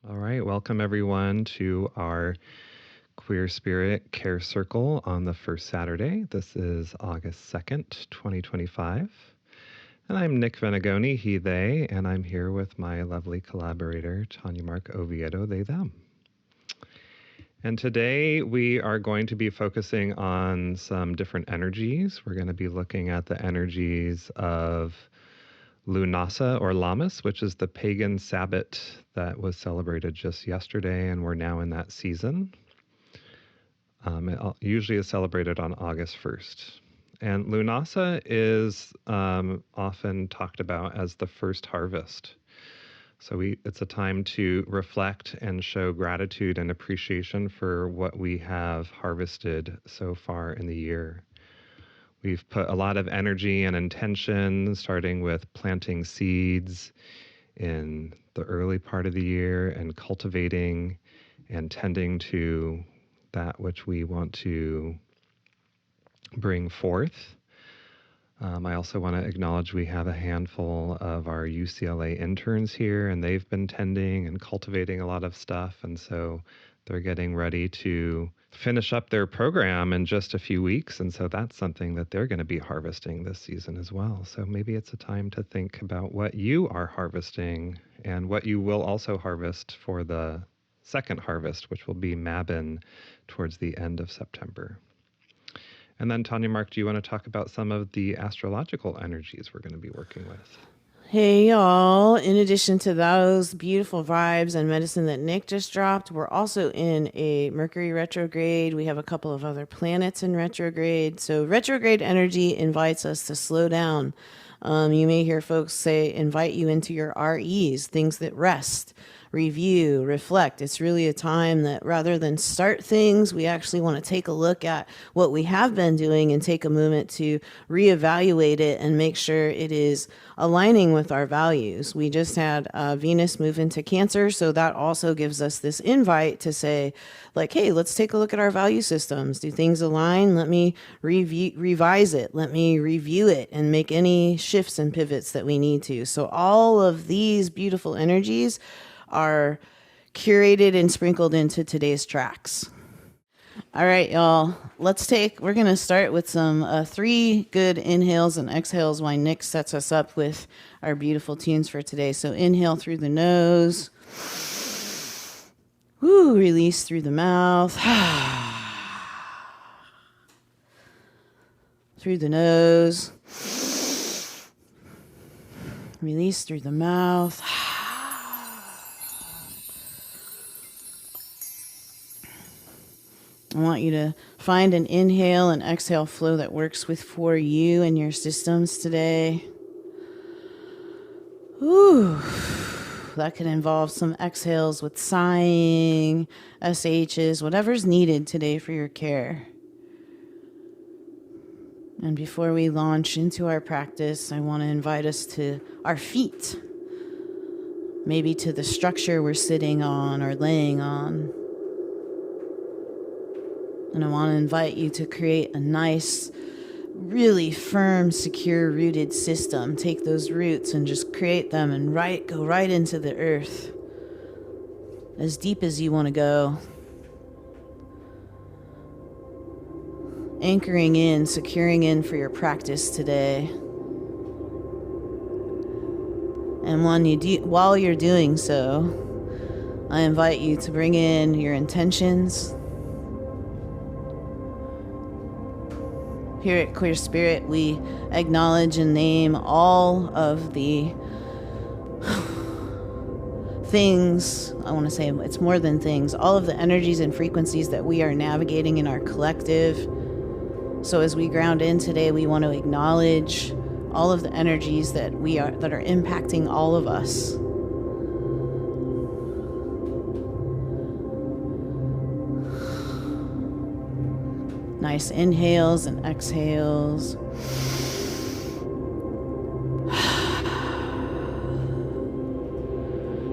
All right, welcome everyone to our Queer Spirit Care Circle on the first Saturday. This is August 2nd, 2025. And I'm Nick Venegoni, he, they, and I'm here with my lovely collaborator, TanyaMarck Oviedo, they, them. And today we are going to be focusing on some different energies. We're going to be looking at the energies of Lughnasadh or Lammas, which is the pagan Sabbat that was celebrated just yesterday, and we're now in that season. It usually is celebrated on August 1st. And Lughnasadh is often talked about as the first harvest. So it's a time to reflect and show gratitude and appreciation for what we have harvested so far in the year. We've put a lot of energy and intention, starting with planting seeds in the early part of the year and cultivating and tending to that which we want to bring forth. I also want to acknowledge we have a handful of our UCLA interns here, and they've been tending and cultivating a lot of stuff, and so they're getting ready to finish up their program in just a few weeks, and so that's something that they're going to be harvesting this season as well. So maybe it's a time to think about what you are harvesting and what you will also harvest for the second harvest, which will be Mabon towards the end of September. And then, TanyaMarck, do you want to talk about some of the astrological energies we're going to be working with? Hey y'all, in addition to those beautiful vibes and medicine that Nick just dropped, we're also in a Mercury retrograde. We have a couple of other planets in retrograde. So retrograde energy invites us to slow down. You may hear folks say, invite you into your REs, things that rest, review, reflect. It's really a time that rather than start things, we actually want to take a look at what we have been doing and take a moment to reevaluate it and make sure it is aligning with our values. We just had Venus move into Cancer, so that also gives us this invite to say, like, hey, let's take a look at our value systems. Do things align? Let me revise it. Let me review it and make any shifts and pivots that we need to. So all of these beautiful energies are curated and sprinkled into today's tracks. All right, y'all, we're going to start with some 3 good inhales and exhales while Nick sets us up with our beautiful tunes for today. So inhale through the nose. Woo, release through the mouth. Through the nose. Release through the mouth. I want you to find an inhale and exhale flow that works for you and your systems today. Ooh, that could involve some exhales with sighing, SHs, whatever's needed today for your care. And before we launch into our practice, I want to invite us to our feet, maybe to the structure we're sitting on or laying on. And I want to invite you to create a nice, really firm, secure, rooted system. Take those roots and just create them and go right into the earth, as deep as you want to go. Anchoring in, securing in for your practice today. And while you're doing so, I invite you to bring in your intentions. Here at Queer Spirit, we acknowledge and name all of the things, I want to say it's more than things, all of the energies and frequencies that we are navigating in our collective. So as we ground in today, we want to acknowledge all of the energies that are impacting all of us. Nice inhales and exhales.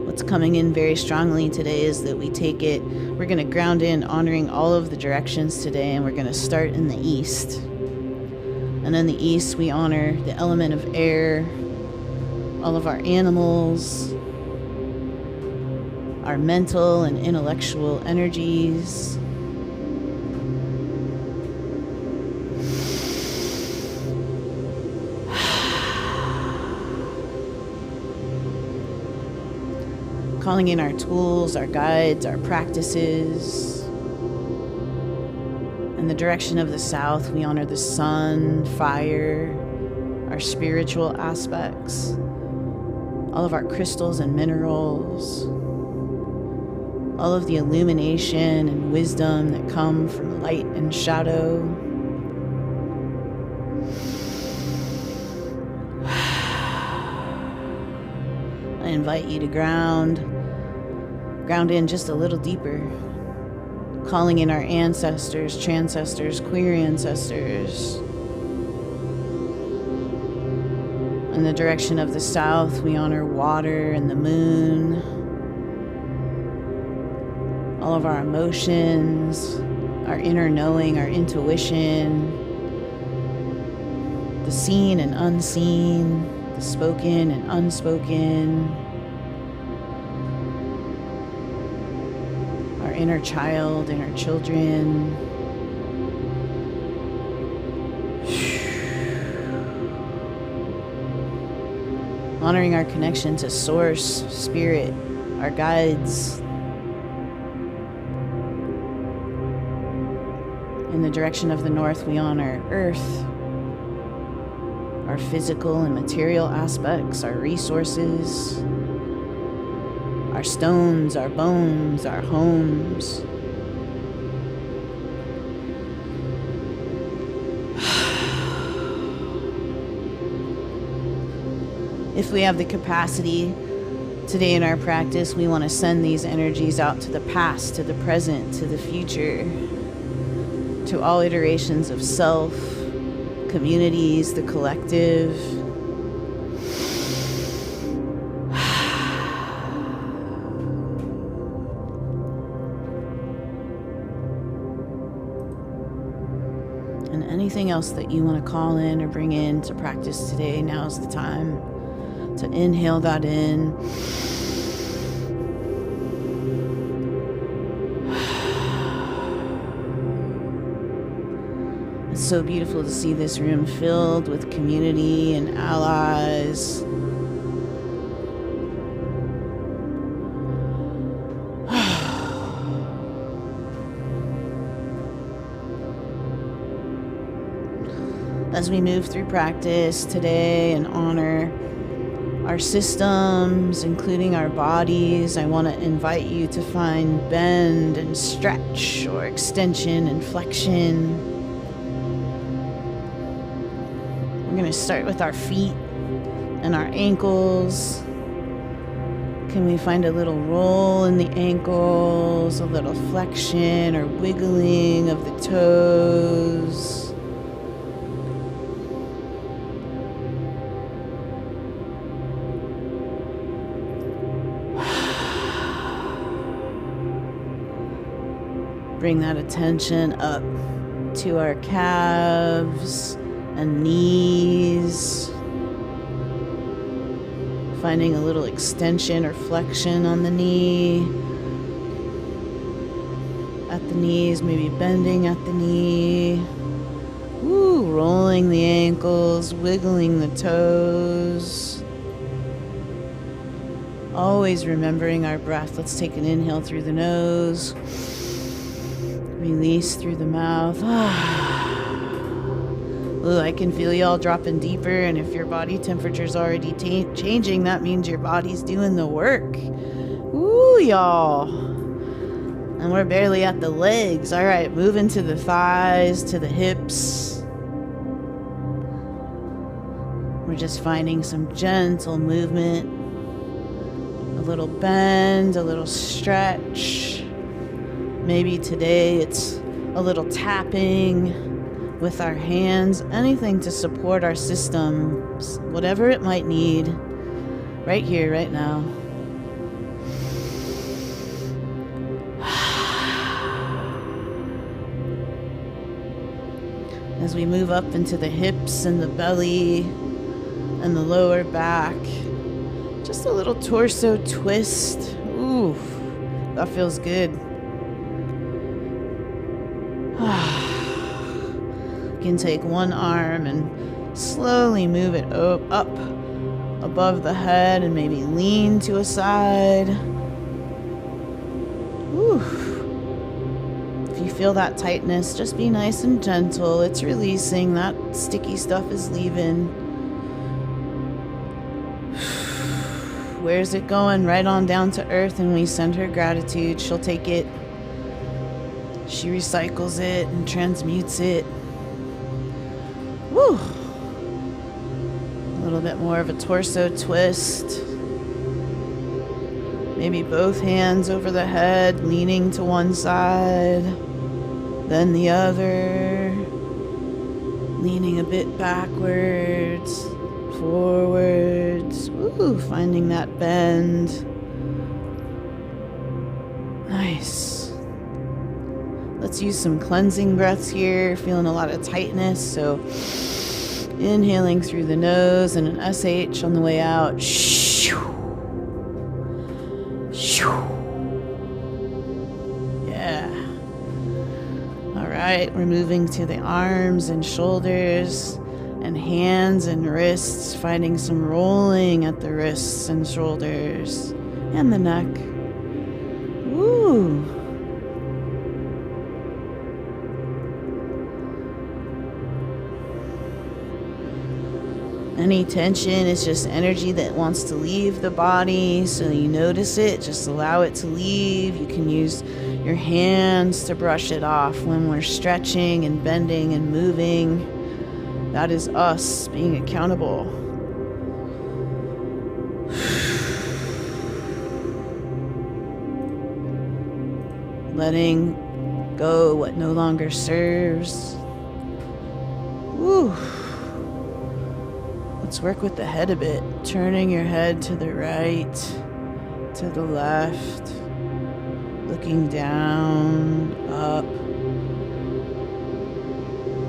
What's coming in very strongly today is that we're going to ground in honoring all of the directions today, and we're going to start in the east. And in the east, we honor the element of air, all of our animals, our mental and intellectual energies. Calling in our tools, our guides, our practices. In the direction of the south, we honor the sun, fire, our spiritual aspects, all of our crystals and minerals, all of the illumination and wisdom that come from light and shadow. I invite you to ground in just a little deeper, calling in our ancestors, transcestors, queer ancestors. In the direction of the south, we honor water and the moon, all of our emotions, our inner knowing, our intuition, the seen and unseen, the spoken and unspoken, our inner child, inner children. Honoring our connection to Source, Spirit, our guides. In the direction of the north, we honor Earth, our physical and material aspects, our resources, our stones, our bones, our homes. If we have the capacity today in our practice, we want to send these energies out to the past, to the present, to the future, to all iterations of self, communities, the collective. And anything else that you want to call in or bring in to practice today, now's the time to inhale that in. It's so beautiful to see this room filled with community and allies. As we move through practice today and honor our systems, including our bodies, I want to invite you to find bend and stretch or extension and flexion. We're going to start with our feet and our ankles. Can we find a little roll in the ankles, a little flexion or wiggling of the toes? Bring that attention up to our calves and knees. Finding a little extension or flexion on the knee. At the knees, maybe bending at the knee. Woo, rolling the ankles, wiggling the toes. Always remembering our breath. Let's take an inhale through the nose. Release through the mouth. Ooh, I can feel y'all dropping deeper, and if your body temperature's already changing, that means your body's doing the work. Ooh, y'all. And we're barely at the legs. All right, moving to the thighs, to the hips. We're just finding some gentle movement. A little bend, a little stretch. Maybe today it's a little tapping with our hands, anything to support our systems, whatever it might need, right here, right now. As we move up into the hips and the belly and the lower back, just a little torso twist. Ooh. that feels good. You can take one arm and slowly move it up above the head and maybe lean to a side. Whew. If you feel that tightness, just be nice and gentle. It's releasing. That sticky stuff is leaving. Where's it going? Right on down to earth, and we send her gratitude. She'll take it. She recycles it and transmutes it. Woo! A little bit more of a torso twist. Maybe both hands over the head, leaning to one side, then the other, leaning a bit backwards, forwards. Ooh, finding that bend. Nice. Let's use some cleansing breaths here. Feeling a lot of tightness, so inhaling through the nose and an SH on the way out. Yeah. All right, we're moving to the arms and shoulders and hands and wrists, finding some rolling at the wrists and shoulders and the neck. Woo! Any tension is just energy that wants to leave the body, so you notice it, just allow it to leave. You can use your hands to brush it off when we're stretching and bending and moving. That is us being accountable. Letting go what no longer serves. Woo. Let's work with the head a bit. Turning your head to the right, to the left, looking down, up.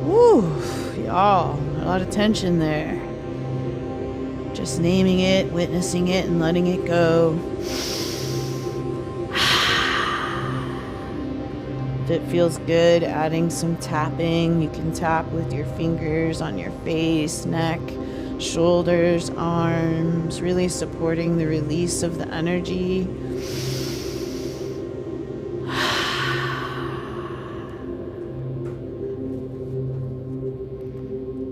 Woo, y'all, a lot of tension there. Just naming it, witnessing it, and letting it go. If it feels good, adding some tapping. You can tap with your fingers on your face, neck, shoulders, arms, really supporting the release of the energy.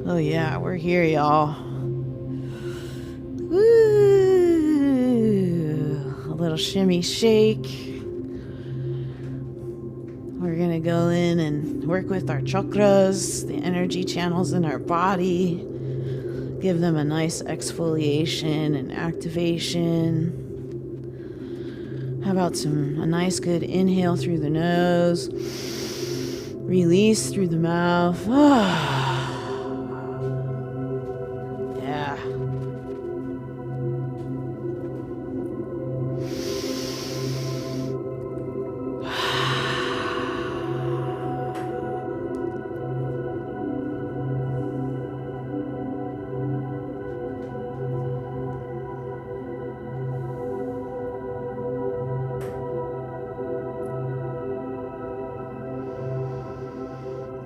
Oh yeah, we're here, y'all. Woo! A little shimmy shake. We're gonna go in and work with our chakras, the energy channels in our body. Give them a nice exfoliation and activation. How about a nice good inhale through the nose, release through the mouth. Yeah.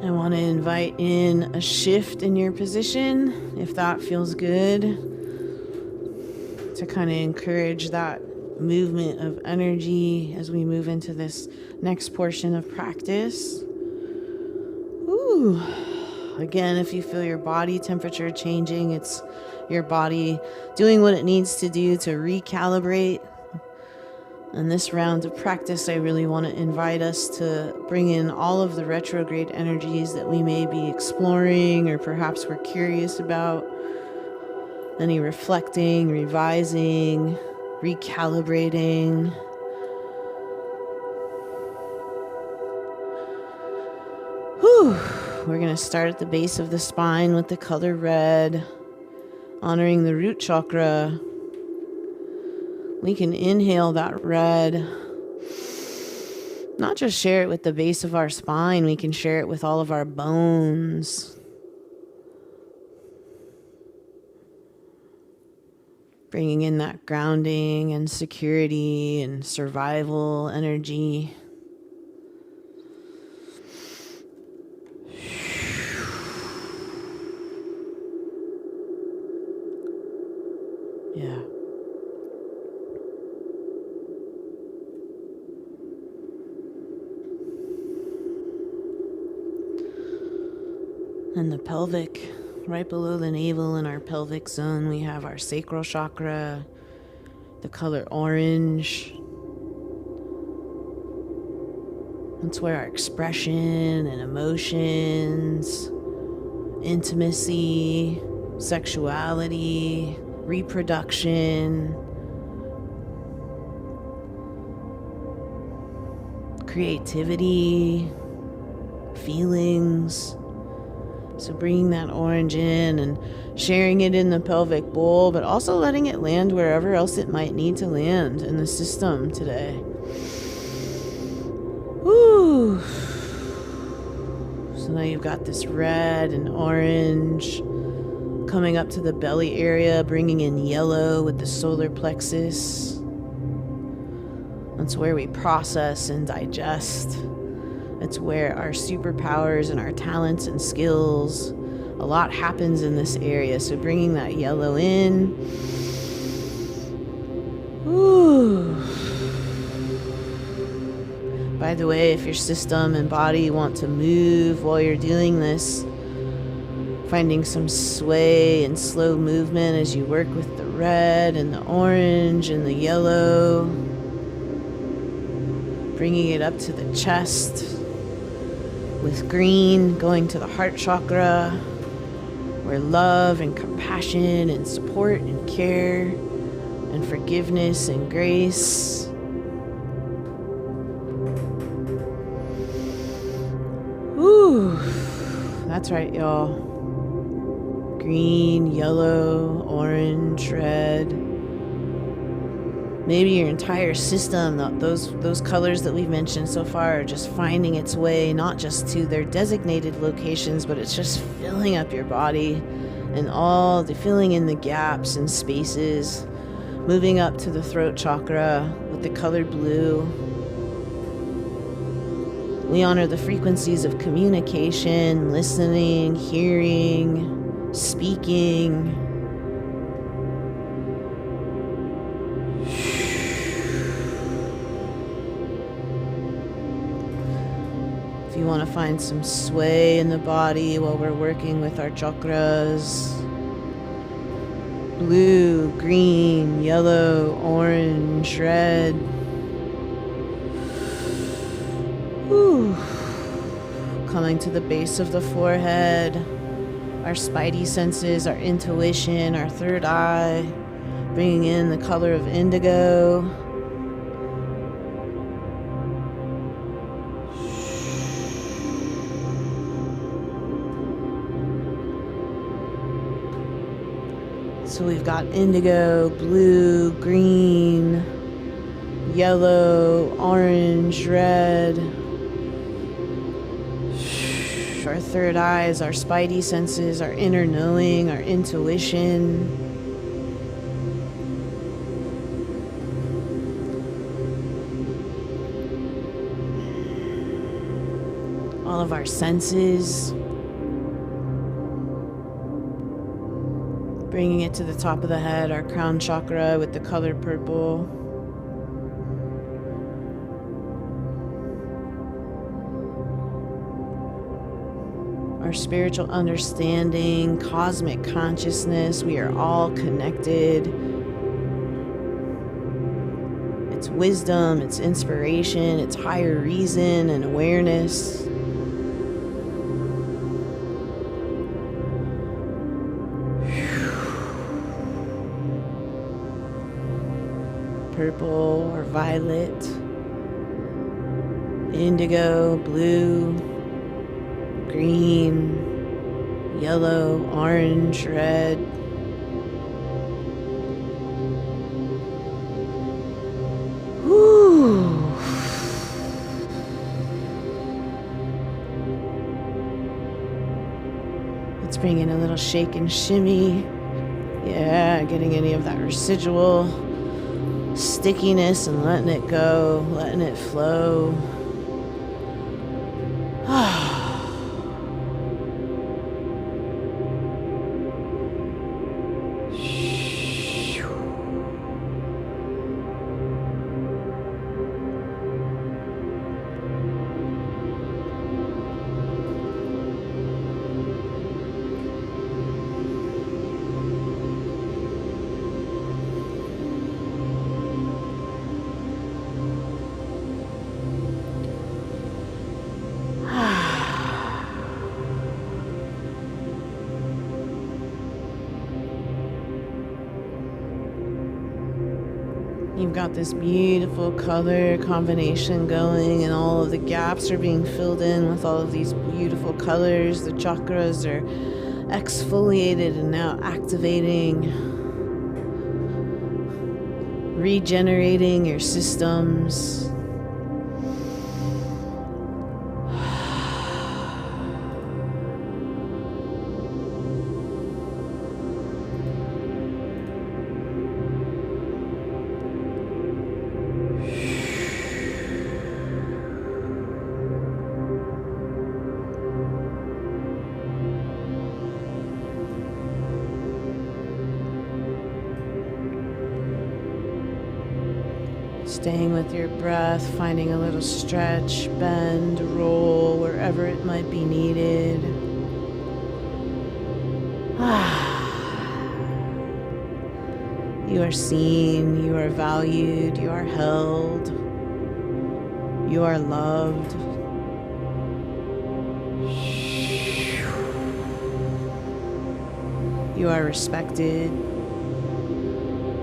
I want to invite in a shift in your position, if that feels good, to kind of encourage that movement of energy as we move into this next portion of practice. Ooh. Again, if you feel your body temperature changing, it's your body doing what it needs to do to recalibrate. In this round of practice, I really want to invite us to bring in all of the retrograde energies that we may be exploring or perhaps we're curious about. Any reflecting, revising, recalibrating. Whew. We're going to start at the base of the spine with the color red, honoring the root chakra. We can inhale that red, not just share it with the base of our spine, we can share it with all of our bones. Bringing in that grounding and security and survival energy. Yeah. And the pelvic, right below the navel in our pelvic zone, we have our sacral chakra, the color orange. That's where our expression and emotions, intimacy, sexuality, reproduction, creativity, feelings. So bringing that orange in and sharing it in the pelvic bowl, but also letting it land wherever else it might need to land in the system today. Woo! So now you've got this red and orange coming up to the belly area, bringing in yellow with the solar plexus. That's where we process and digest. It's where our superpowers and our talents and skills, a lot happens in this area. So bringing that yellow in. Ooh. By the way, if your system and body want to move while you're doing this, finding some sway and slow movement as you work with the red and the orange and the yellow, bringing it up to the chest. With green, going to the heart chakra, where love and compassion and support and care and forgiveness and grace. Whew, that's right, y'all. Green, yellow, orange, red. Maybe your entire system, those colors that we've mentioned so far, are just finding its way, not just to their designated locations, but it's just filling up your body and all the filling in the gaps and spaces, moving up to the throat chakra with the color blue. We honor the frequencies of communication, listening, hearing, speaking. You want to find some sway in the body while we're working with our chakras. Blue, green, yellow, orange, red. Whew. Coming to the base of the forehead, our spidey senses, our intuition, our third eye, bringing in the color of indigo. So we've got indigo, blue, green, yellow, orange, red. Our third eyes, our spidey senses, our inner knowing, our intuition. All of our senses. Bringing it to the top of the head, our crown chakra with the color purple. Our spiritual understanding, cosmic consciousness, we are all connected. It's wisdom, it's inspiration, it's higher reason and awareness. Purple or violet, indigo, blue, green, yellow, orange, red. Whew. Let's bring in a little shake and shimmy. Yeah, getting any of that residual stickiness and letting it go, letting it flow. You've got this beautiful color combination going, and all of the gaps are being filled in with all of these beautiful colors. The chakras are exfoliated and now activating, regenerating your systems. Staying with your breath, finding a little stretch, bend, roll, wherever it might be needed. You are seen, you are valued, you are held, you are loved. You are respected.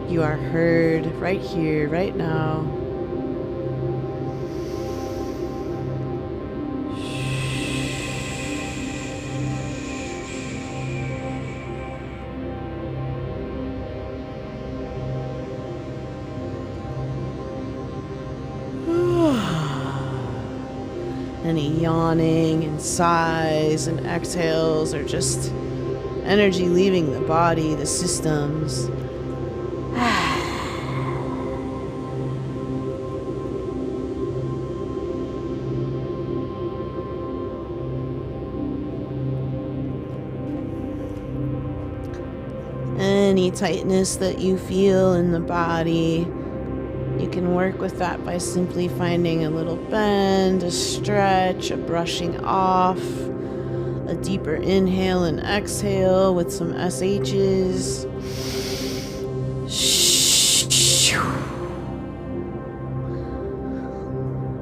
You are heard right here, right now. Any yawning and sighs and exhales are just energy leaving the body, the systems. Any tightness that you feel in the body, you can work with that by simply finding a little bend, a stretch, a brushing off, a deeper inhale and exhale with some SHs.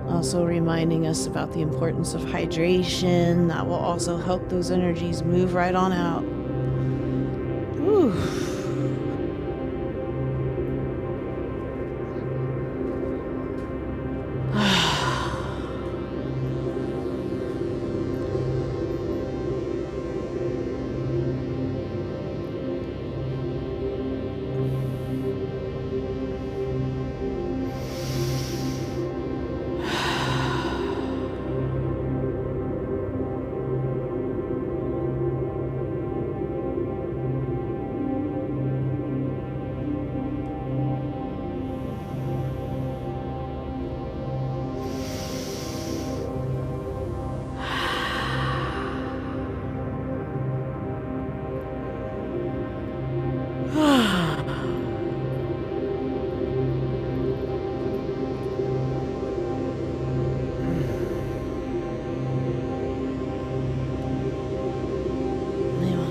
Also reminding us about the importance of hydration. That will also help those energies move right on out. Whew.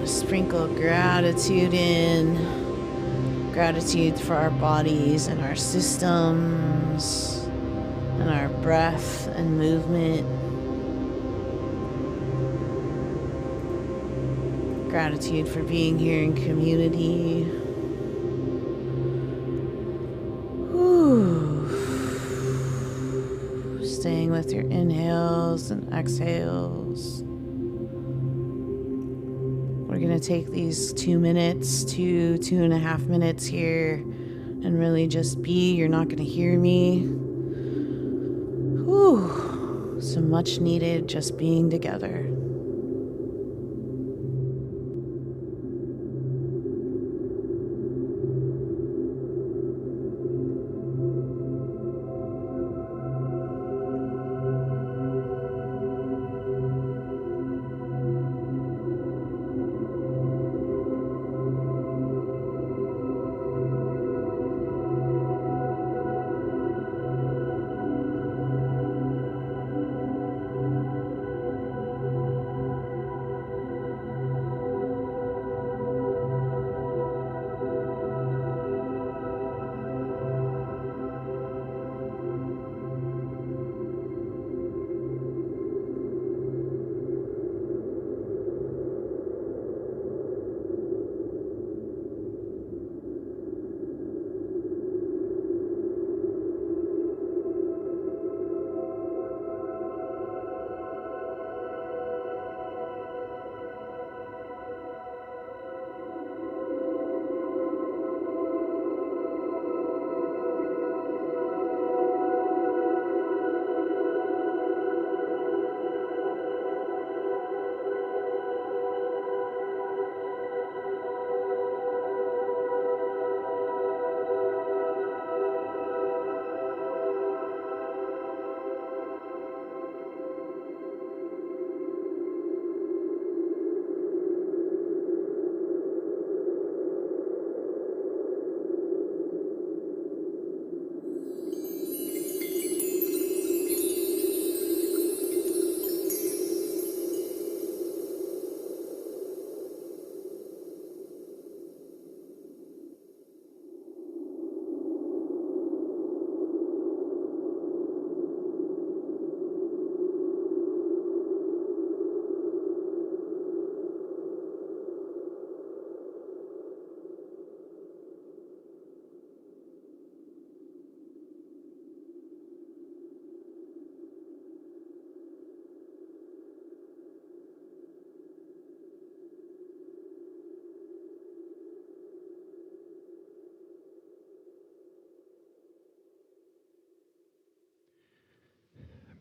Sprinkle gratitude in, gratitude for our bodies and our systems and our breath and movement. Gratitude for being here in community. Whew. Staying with your inhales and exhales. We're going to take these 2 minutes to 2.5 minutes here and really just be. You're not going to hear me. Whew. So much needed just being together.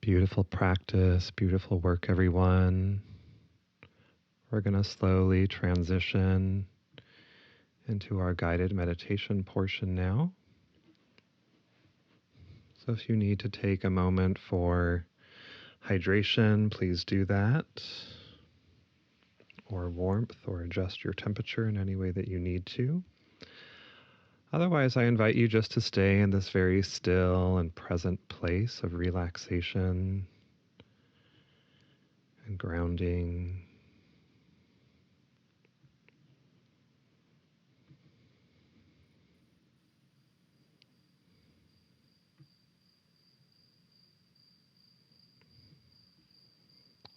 Beautiful practice, beautiful work, everyone. We're going to slowly transition into our guided meditation portion now. So if you need to take a moment for hydration, please do that, or warmth, or adjust your temperature in any way that you need to. Otherwise, I invite you just to stay in this very still and present place of relaxation and grounding.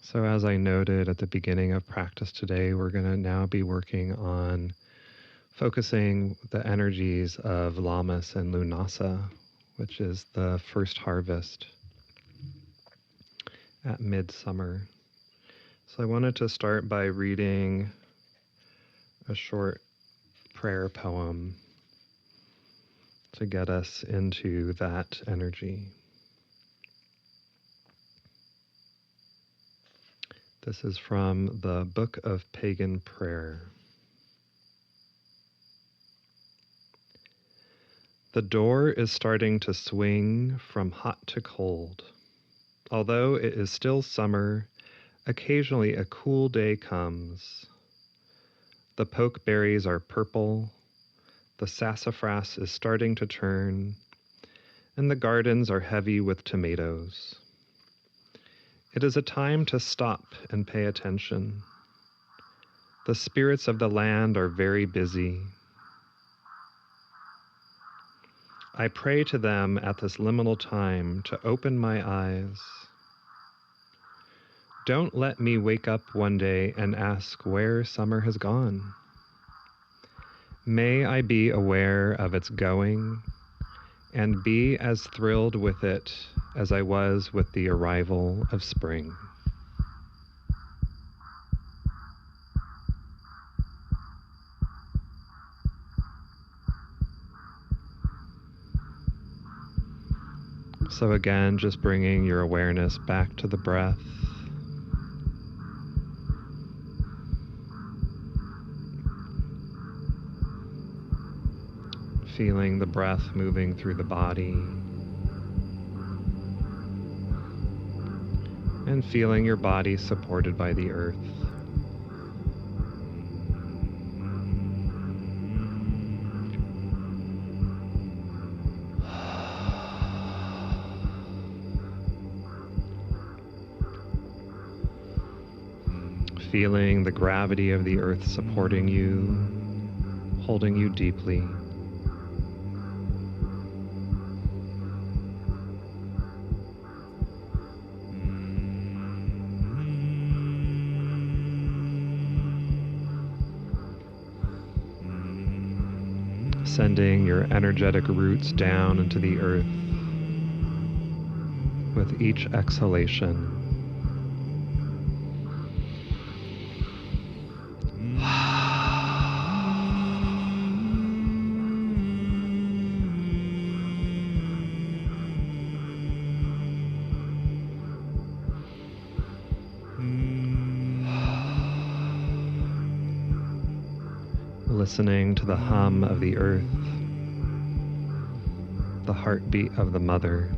So as I noted at the beginning of practice today, we're going to now be working on focusing the energies of Lammas and Lughnasadh, which is the first harvest at midsummer. So I wanted to start by reading a short prayer poem to get us into that energy. This is from the Book of Pagan Prayer. The door is starting to swing from hot to cold. Although it is still summer, occasionally a cool day comes. The pokeberries are purple, the sassafras is starting to turn, and the gardens are heavy with tomatoes. It is a time to stop and pay attention. The spirits of the land are very busy. I pray to them at this liminal time to open my eyes. Don't let me wake up one day and ask where summer has gone. May I be aware of its going and be as thrilled with it as I was with the arrival of spring. So again, just bringing your awareness back to the breath. Feeling the breath moving through the body. And feeling your body supported by the earth. Feeling the gravity of the earth supporting you, holding you deeply. Sending your energetic roots down into the earth with each exhalation. Listening to the hum of the earth, the heartbeat of the mother.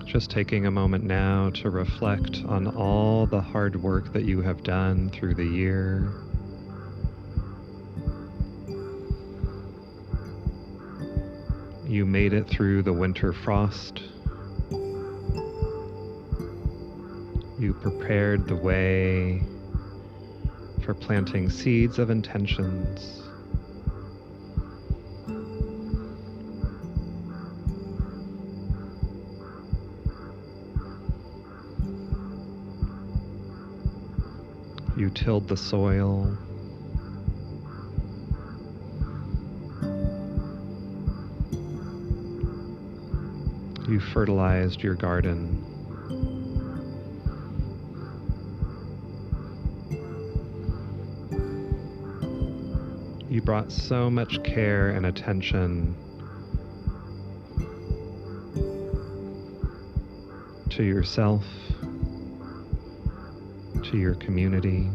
Just taking a moment now to reflect on all the hard work that you have done through the year. You made it through the winter frost. You prepared the way for planting seeds of intentions. You tilled the soil. You fertilized your garden. You brought so much care and attention to yourself, to your community.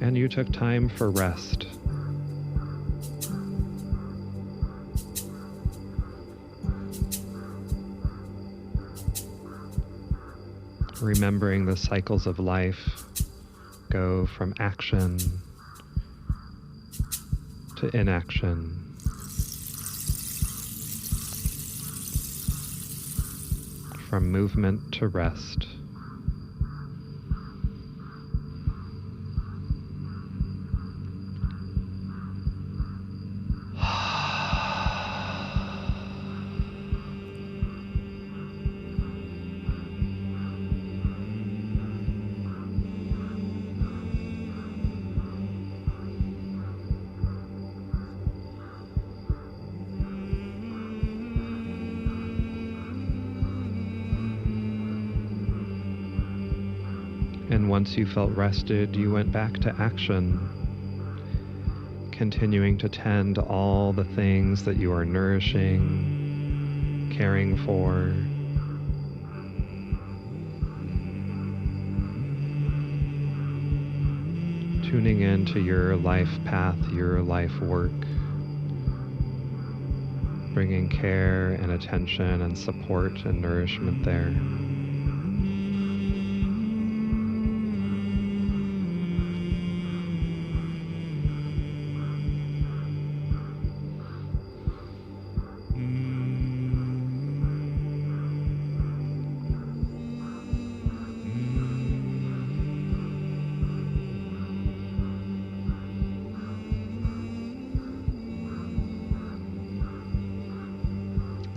And you took time for rest. Remembering the cycles of life go from action to inaction, from movement to rest. And once you felt rested, you went back to action, continuing to tend to all the things that you are nourishing, caring for. Tuning into your life path, your life work, bringing care and attention and support and nourishment there.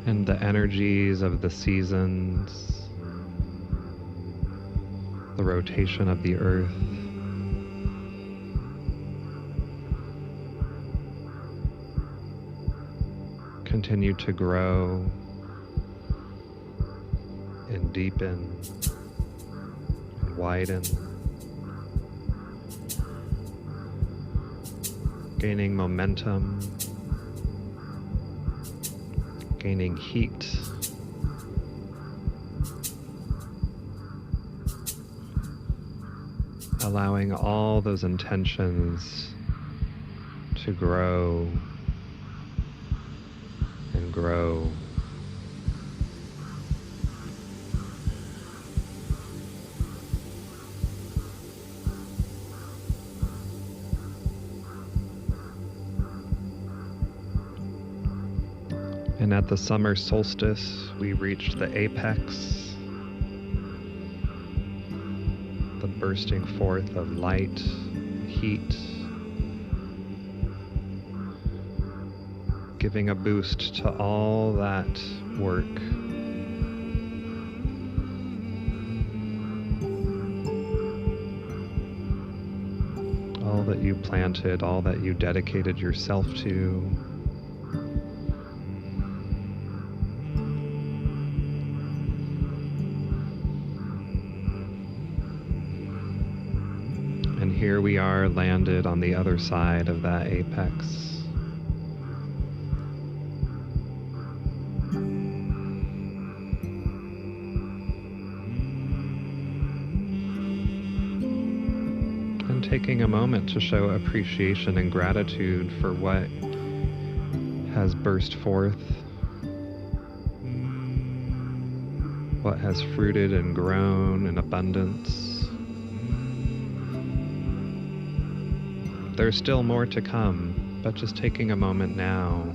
And the energies of the seasons, the rotation of the earth, continue to grow and deepen and widen, gaining momentum, gaining heat, allowing all those intentions to grow and grow. And at the summer solstice, we reached the apex, the bursting forth of light, heat, giving a boost to all that work. All that you planted, all that you dedicated yourself to. And here we are, landed on the other side of that apex. And taking a moment to show appreciation and gratitude for what has burst forth, what has fruited and grown in abundance. There's still more to come, but just taking a moment now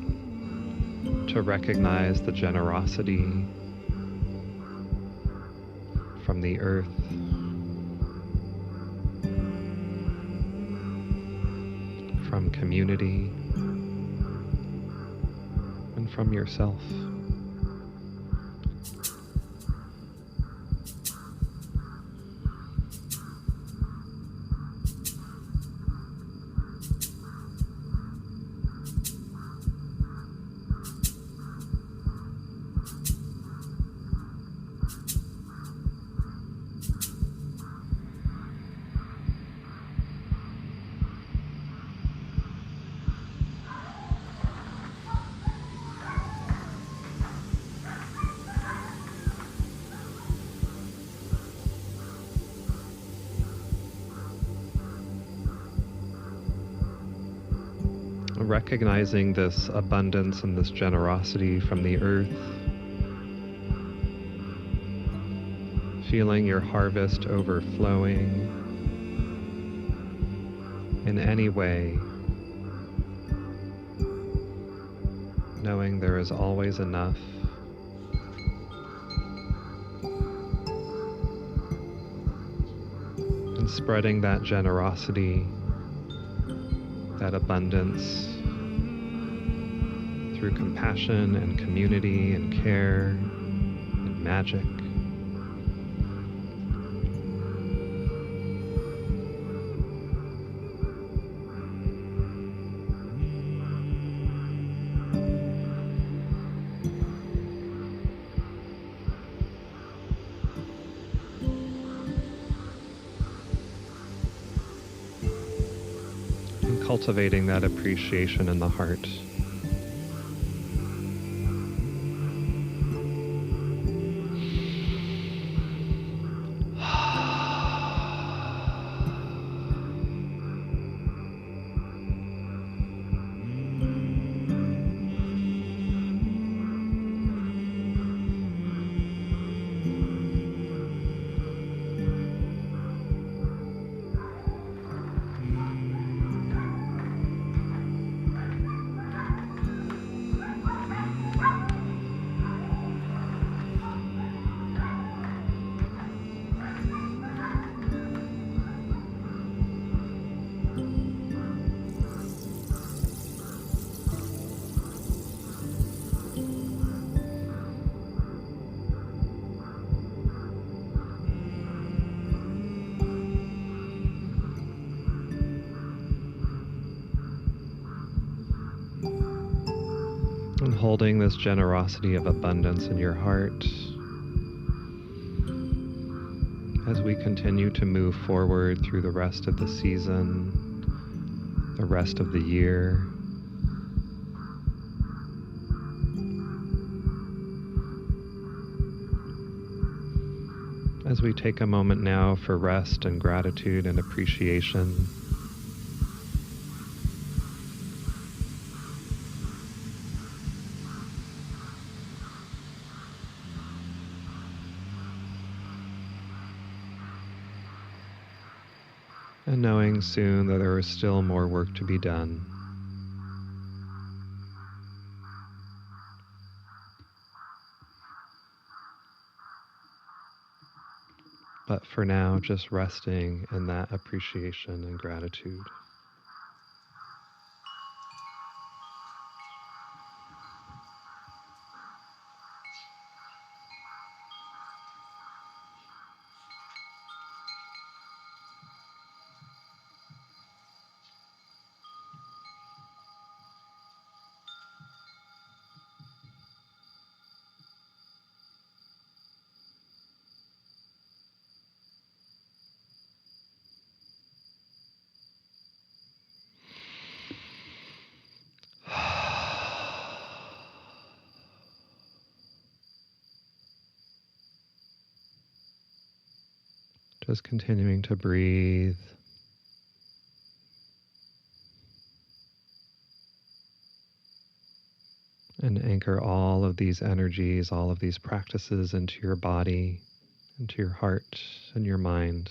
to recognize the generosity from the earth, from community, and from yourself. Recognizing this abundance and this generosity from the earth, feeling your harvest overflowing in any way, knowing there is always enough, and spreading that generosity, that abundance through compassion and community and care and magic. And cultivating that appreciation in the heart. And holding this generosity of abundance in your heart as we continue to move forward through the rest of the season, the rest of the year. As we take a moment now for rest and gratitude and appreciation. And knowing soon that there is still more work to be done. But for now, just resting in that appreciation and gratitude. Just continuing to breathe. And anchor all of these energies, all of these practices into your body, into your heart and your mind.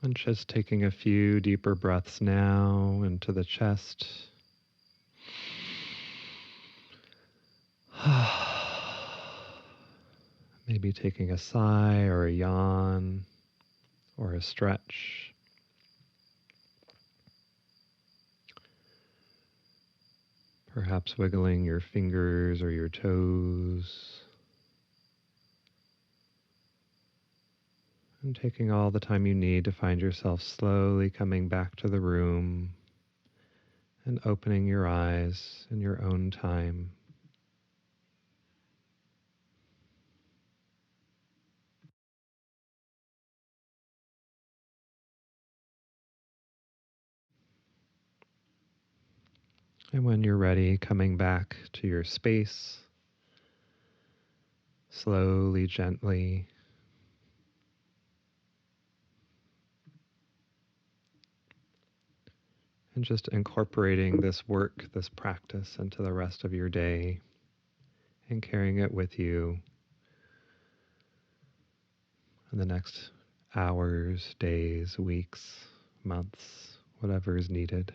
And just taking a few deeper breaths now into the chest. Maybe taking a sigh or a yawn or a stretch. Perhaps wiggling your fingers or your toes. And taking all the time you need to find yourself slowly coming back to the room and opening your eyes in your own time. And when you're ready, coming back to your space, slowly, gently, and just incorporating this work, this practice into the rest of your day and carrying it with you in the next hours, days, weeks, months, whatever is needed.